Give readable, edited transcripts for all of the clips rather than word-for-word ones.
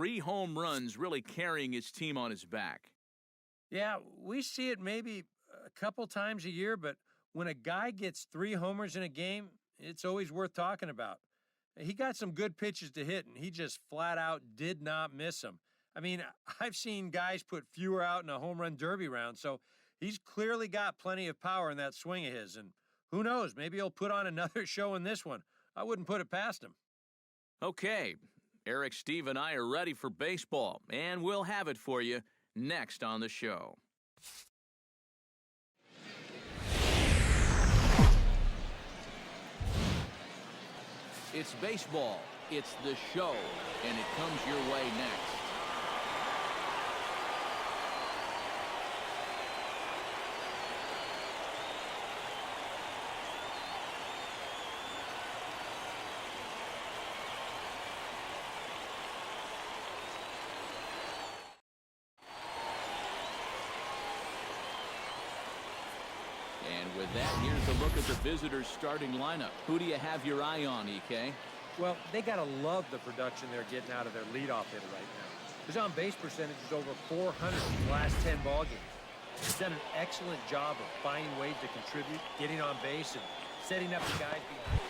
3 home runs, really carrying his team on his back. Yeah, we see it maybe a couple times a year, but when a guy gets 3 homers in a game, it's always worth talking about. He got some good pitches to hit, and he just flat out did not miss them. I mean, I've seen guys put fewer out in a home run derby round, so he's clearly got plenty of power in that swing of his. And who knows, maybe he'll put on another show in this one. I wouldn't put it past him. Okay, Eric, Steve, and I are ready for baseball, and we'll have it for you next on the show. It's baseball, it's the show, and it comes your way next. And with that, here's a look at the visitors' starting lineup. Who do you have your eye on, EK? Well, they got to love the production they're getting out of their leadoff hitter right now. His on-base percentage is over 400 in the last 10 ball games. He's done an excellent job of finding ways to contribute, getting on base, and setting up the guys behind.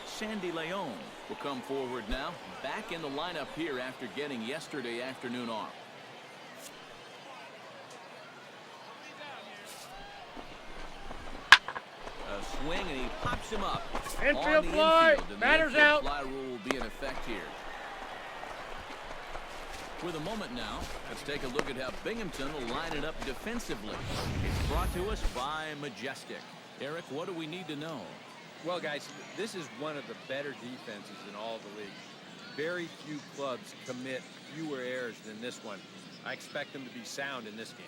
Sandy Leon will come forward now, back in the lineup here after getting yesterday afternoon off. Swing, and he pops him up. Infield fly. Batter's out. Fly rule will be in effect here. With a moment now, let's take a look at how Binghamton will line it up defensively. It's brought to us by Majestic. Eric, what do we need to know? Well, guys, this is one of the better defenses in all of the league. Very few clubs commit fewer errors than this one. I expect them to be sound in this game.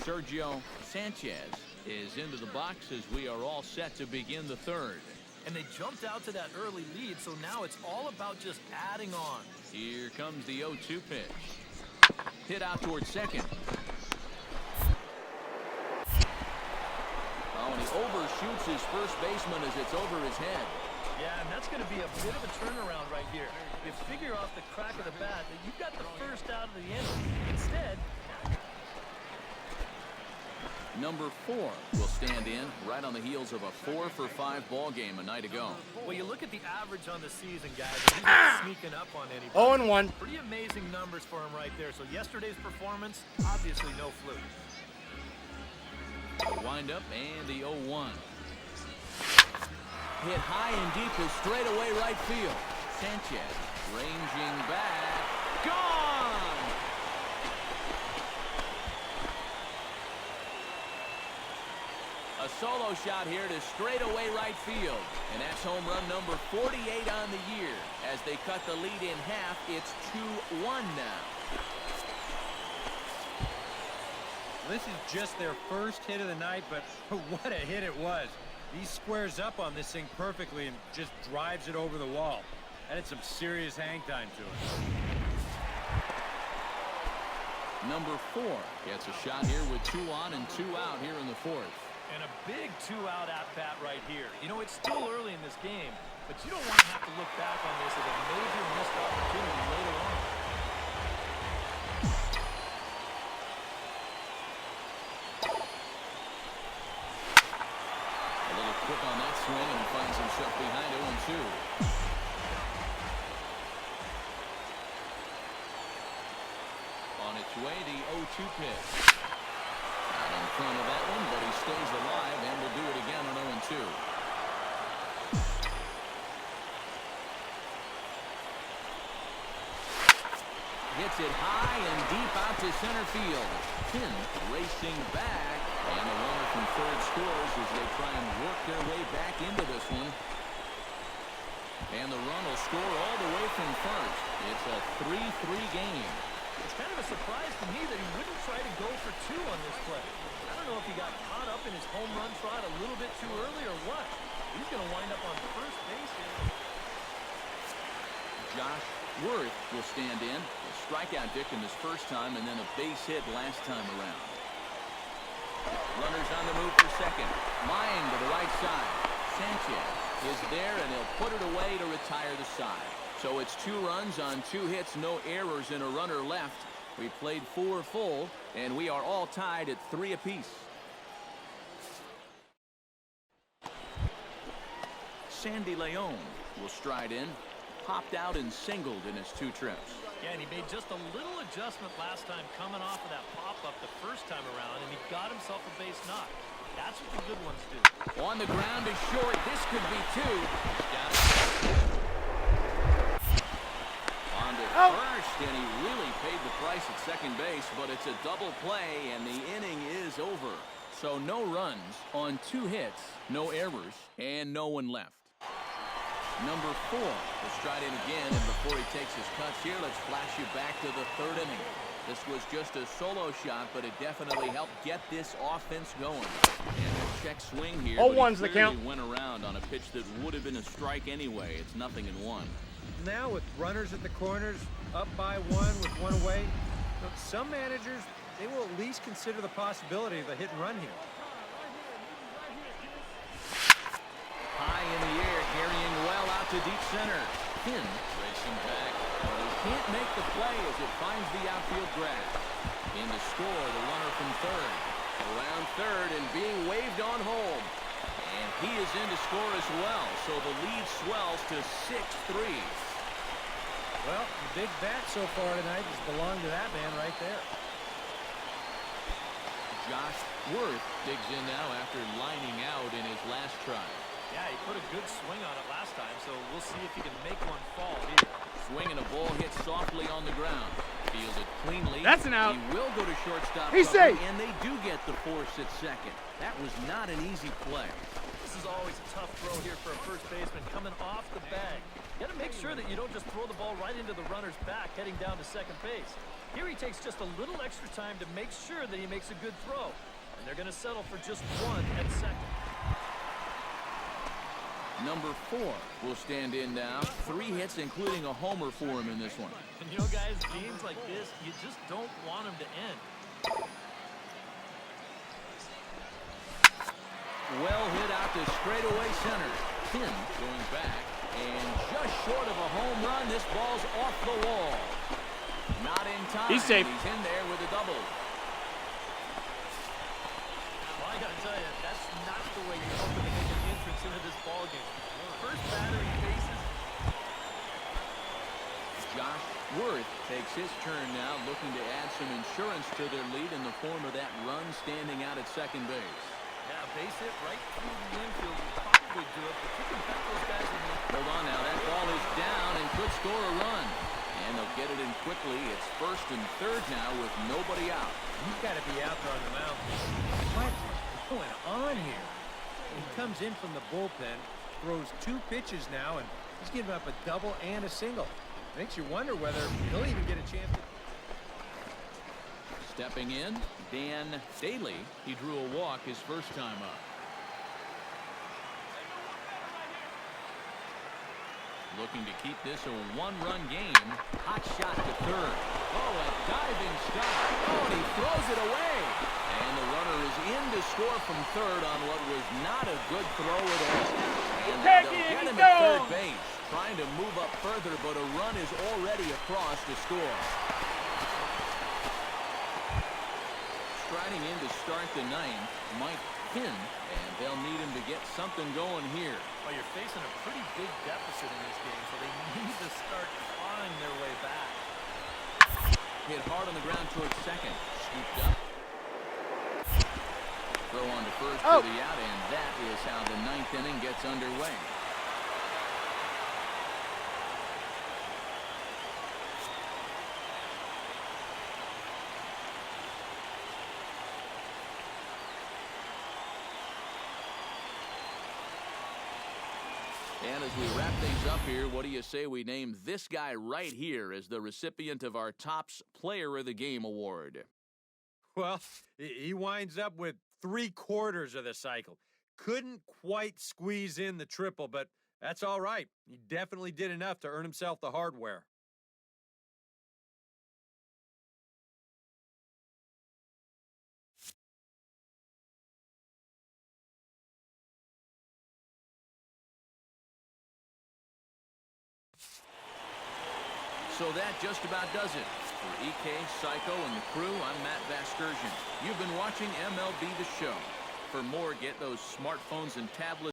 Sergio Sanchez is into the box as we are all set to begin the third. And they jumped out to that early lead, so now it's all about just adding on. Here comes the 0-2 pitch. Hit out towards second. Oh, and he overshoots his first baseman as it's over his head. Yeah, and that's going to be a bit of a turnaround right here. You figure off the crack of the bat that you've got the first out of the inning. Instead, Number 4 will stand in right on the heels of a 4-for-5 ball game a night ago. Well, you look at the average on the season, guys. He's not sneaking up on anybody. 0-1. Pretty amazing numbers for him right there. So yesterday's performance, obviously no fluke. Wind up and the 0-1. Hit high and deep is straight away right field. Sanchez ranging back. Gone! A solo shot here to straightaway right field. And that's home run number 48 on the year. As they cut the lead in half, it's 2-1 now. This is just their first hit of the night, but what a hit it was. He squares up on this thing perfectly and just drives it over the wall. That had some serious hang time to it. Number 4 gets a shot here with 2 on and 2 out here in the fourth. And a big 2-out at-bat right here. You know, it's still early in this game, but you don't want to have to look back on this as a major missed opportunity later on. A little quick on that swing, and finds himself behind 0-2. On its way, the 0-2 pitch. In front of that one, but he stays alive and will do it again on 0-2. Hits it high and deep out to center field. Finn racing back, and the runner from third scores as they try and work their way back into this one. And the run will score all the way from first. It's a 3-3 game. It's kind of a surprise to me that he wouldn't try to go for 2 on this play. I don't know if he got caught up in his home run trot a little bit too early or what. He's going to wind up on first base here. Josh Worth will stand in. A strikeout victim his first time and then a base hit last time around. Runners on the move for second. Lying to the right side. Sanchez is there, and he'll put it away to retire the side. So it's 2 runs on 2 hits, no errors, and a runner left. We played 4 full, and we are all tied at 3 apiece. Sandy Leon will stride in. Popped out and singled in his 2 trips. Yeah, and he made just a little adjustment last time coming off of that pop-up the first time around, and he got himself a base knock. That's what the good ones do. On the ground is short. This could be 2. Got it. On to first, and he really paid the price at second base, but it's a double play, and the inning is over. So no runs on 2 hits, no errors, and no one left. Number 4 will stride in again, and before he takes his cuts here, let's flash you back to the 3rd inning. This was just a solo shot, but it definitely helped get this offense going. And a check swing here, but he clearly went around on a pitch that would have been a strike anyway. It's 0-1. Now with runners at the corners, up by 1 with 1 away, look, some managers, they will at least consider the possibility of a hit and run here. High in the air, carrying well out to deep center. Finn racing back, but he can't make the play as it finds the outfield grass. In to score, the runner from 3rd. Around 3rd and being waved on home. And he is in to score as well, so the lead swells to 6-3. Well, the big bat so far tonight has belonged to that man right there. Josh Worth digs in now after lining out in his last try. Yeah, he put a good swing on it last time, so we'll see if he can make one fall here. Swinging a ball hit softly on the ground. Fielded cleanly. That's an out. He will go to shortstop. He's safe. And they do get the force at second. That was not an easy play. This is always a tough throw here for a first baseman coming off the bag. You got to make sure that you don't just throw the ball right into the runner's back heading down to second base. Here he takes just a little extra time to make sure that he makes a good throw. And they're going to settle for just 1 at second. Number 4 will stand in now. 3 hits, including a homer for him in this one. And you know, guys, games like this, you just don't want them to end. Well hit out to straightaway center. Finn going back, and just short of a home run, this ball's off the wall. Not in time. He's safe. He's in there with a double. Well, I got to tell you, that's not the way you're hoping to make an entrance into this ballgame. First batter he faces. Josh Worth takes his turn now, looking to add some insurance to their lead in the form of that run standing out at second base. Yeah, base hit right through the infield will probably do it, but you can bet those guys in the... Hold on now, that ball is down and could score a run. And they'll get it in quickly. It's 1st and 3rd now with nobody out. You've got to be out there on the mound. What is going on here? He comes in from the bullpen, throws 2 pitches now, and he's giving up a double and a single. Makes you wonder whether he'll even get a chance to... Stepping in, Dan Daly. He drew a walk his first time up. Looking to keep this a 1-run game. Hot shot to 3rd. Oh, a diving stop. Oh, and he throws it away. And the runner is in to score from 3rd on what was not a good throw at all. And they'll get him at 3rd base. Trying to move up further, but a run is already across to score. Striding in to start the 9th, Mike Finn, and they'll need him to get something going here. Well, you're facing a pretty big deficit in this game, so they need to start clawing their way back. Hit hard on the ground towards second. Scooped up. Throw on to first for the out, and that is how the 9th inning gets underway. And as we wrap things up here, what do you say we name this guy right here as the recipient of our Topps Player of the Game award? Well, he winds up with 3/4 of the cycle. Couldn't quite squeeze in the triple, but that's all right. He definitely did enough to earn himself the hardware. So that just about does it. For EK, Psycho, and the crew, I'm Matt Vasgersian. You've been watching MLB The Show. For more, get those smartphones and tablets